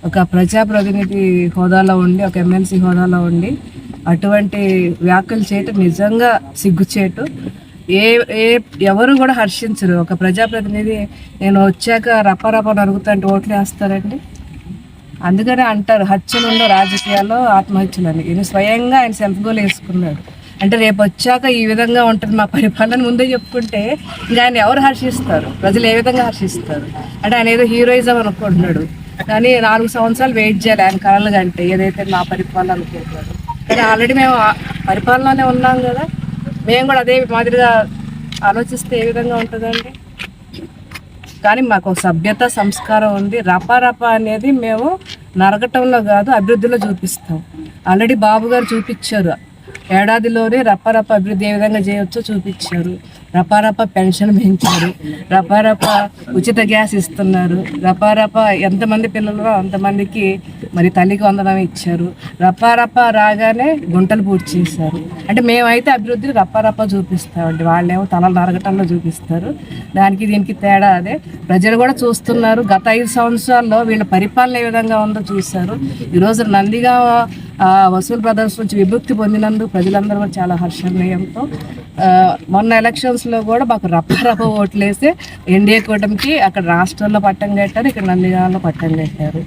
ఒక ప్రజాప్రతినిధి హోదాలో ఉండి, ఒక ఎమ్మెల్సీ హోదాలో ఉండి అటువంటి వ్యాఖ్యలు చేయటం నిజంగా సిగ్గుచేటు. ఏ ఏ ఎవరు కూడా హర్షించరు. ఒక ప్రజాప్రతినిధి నేను వచ్చాక రప్పరప్ప నరుగుతుంటే ఓట్లు వేస్తారండి. అందుకనే అంటారు హత్యలుండో రాజకీయాల్లో ఆత్మహత్యలని. ఈయన స్వయంగా ఆయన సెల్ఫ్ గోల్ వేసుకున్నాడు. అంటే రేపు వచ్చాక ఈ విధంగా ఉంటుంది మా పరిపాలన ముందే చెప్పుకుంటే ఇంకా ఆయన ఎవరు హర్షిస్తారు? ప్రజలు ఏ విధంగా హర్షిస్తారు? అంటే ఆయన ఏదో హీరోయిజం అనుకుంటున్నాడు. కానీ 4 సంవత్సరాలు వెయిట్ చేయాలి ఆయన కళలు కంటే ఏదైతే మా పరిపాలన అనుకుంటున్నాడు. కానీ ఆల్రెడీ మేము పరిపాలనలోనే ఉన్నాం కదా, మేము కూడా అదే మాదిరిగా ఆలోచిస్తే ఏ విధంగా ఉంటుందండి? కానీ మాకు సభ్యత సంస్కారం ఉంది. రపారపా అనేది మేము నరకటంలో కాదు, అభివృద్ధిలో చూపిస్తాం. ఆల్రెడీ బాబు గారు చూపించారు. ఏడాదిలోనే రపారప అభివృద్ధి ఏ విధంగా చేయవచ్చో చూపించారు. రపారప పెన్షన్ పెంచారు, రపారప ఉచిత గ్యాస్ ఇస్తున్నారు, రపారప ఎంతమంది పిల్లలు అంతమందికి మరి తల్లికి వందనం ఇచ్చారు. రపారప రాగానే గుంటలు పూర్తి చేశారు. అంటే మేమైతే అభివృద్ధిని రపారప చూపిస్తామండి, వాళ్ళేమో తలలు నరగటంలో చూపిస్తారు. దానికి దీనికి తేడా అదే. ప్రజలు కూడా చూస్తున్నారు. గత 5 సంవత్సరాల్లో వీళ్ళ పరిపాలన ఏ విధంగా ఉందో చూశారు. ఈరోజు నందిగా వసూలు బ్రదర్స్ నుంచి విముక్తి పొందినందుకు ప్రజలందరూ కూడా చాలా హర్షణీయంతో మొన్న ఎలక్షన్స్లో కూడా మాకు రప్పరప ఓట్లేసి ఎన్డీఏ కూటమికి అక్కడ రాష్ట్రంలో పట్టం కట్టారు, ఇక్కడ నందిగామలో పట్టం కట్టారు.